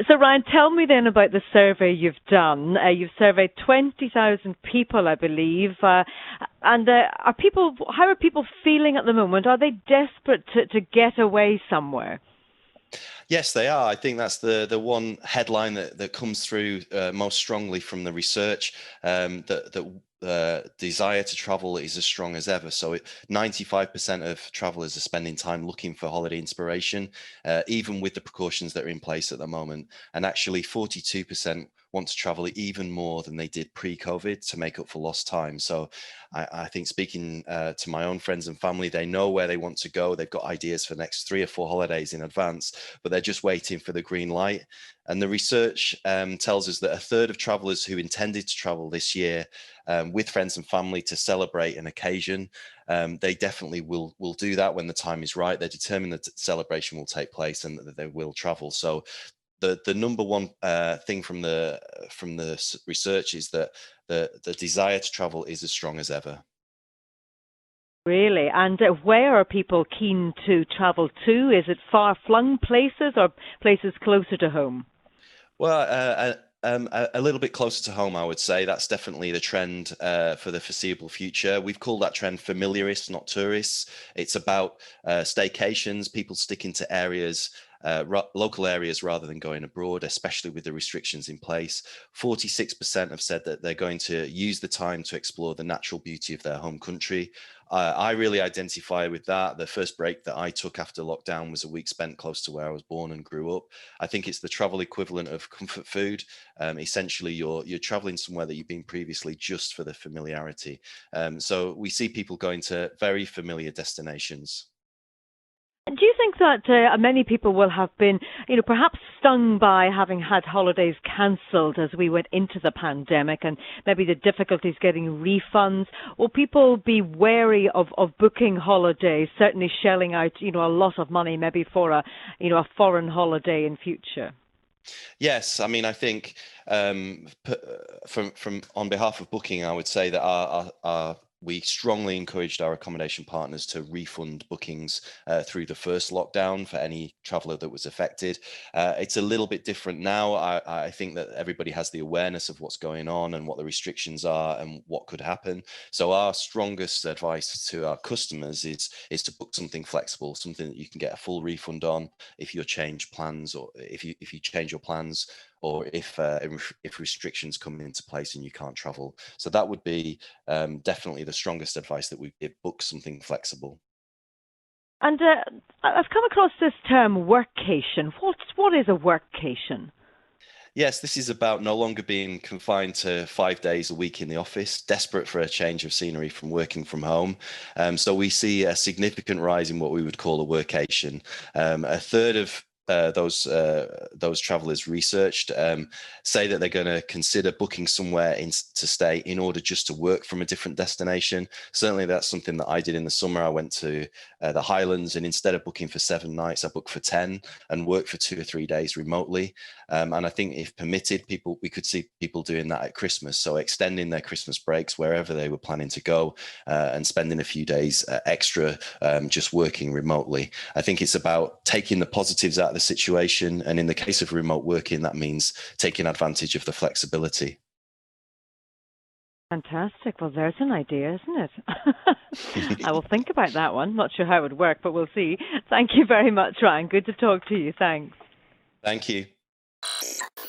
So Ryan, tell me then about the survey you've done. You've surveyed 20,000 people, I believe. And how are people feeling at the moment? Are they desperate to get away somewhere? Yes, they are. I think that's the one headline that comes through most strongly from the research, that desire to travel is as strong as ever. So 95% of travelers are spending time looking for holiday inspiration, even with the precautions that are in place at the moment. And actually 42% want to travel even more than they did pre-COVID to make up for lost time. So I think speaking to my own friends and family, they know where they want to go. They've got ideas for the next 3 or 4 holidays in advance, but they're just waiting for the green light. And the research tells us that a third of travelers who intended to travel this year with friends and family to celebrate an occasion, they definitely will do that when the time is right. They're determined that celebration will take place and that they will travel. So the number one thing from the research is that the desire to travel is as strong as ever. Really? And where are people keen to travel to? Is it far-flung places or places closer to home? Well, a little bit closer to home, I would say. That's definitely the trend for the foreseeable future. We've called that trend familiarists, not tourists. It's about staycations, people sticking to areas, local areas rather than going abroad, especially with the restrictions in place. 46% have said that they're going to use the time to explore the natural beauty of their home country. I really identify with that. The first break that I took after lockdown was a week spent close to where I was born and grew up. I think it's the travel equivalent of comfort food. Essentially, you're traveling somewhere that you've been previously just for the familiarity. So we see people going to very familiar destinations. Do you think that many people will have been, perhaps stung by having had holidays cancelled as we went into the pandemic and maybe the difficulties getting refunds? Will people be wary of booking holidays, certainly shelling out, a lot of money maybe for a foreign holiday in future? Yes, I mean, I think from on behalf of Booking, I would say that we strongly encouraged our accommodation partners to refund bookings through the first lockdown for any traveller that was affected. It's a little bit different now. I think that everybody has the awareness of what's going on and what the restrictions are and what could happen. So our strongest advice to our customers is to book something flexible, something that you can get a full refund on if you change plans or if you change your plans or if restrictions come into place and you can't travel. So that would be definitely the strongest advice that we give: book something flexible. And I've come across this term workcation. What is a workcation? Yes, this is about no longer being confined to 5 days a week in the office, desperate for a change of scenery from working from home. So we see a significant rise in what we would call a workation. A third of those travelers researched say that they're going to consider booking somewhere to stay in order just to work from a different destination. Certainly, that's something that I did in the summer. I went to the Highlands, and instead of booking for 7 nights, I booked for 10 and worked for 2 or 3 days remotely. And I think, if permitted, we could see people doing that at Christmas, so extending their Christmas breaks wherever they were planning to go and spending a few days extra just working remotely. I think it's about taking the positives out of the situation, and in the case of remote working, that means taking advantage of the flexibility. Fantastic. Well, there's an idea, isn't it? I will think about that one. Not sure how it would work, but we'll see. Thank you very much, Ryan. Good to talk to you. Thanks. Thank you.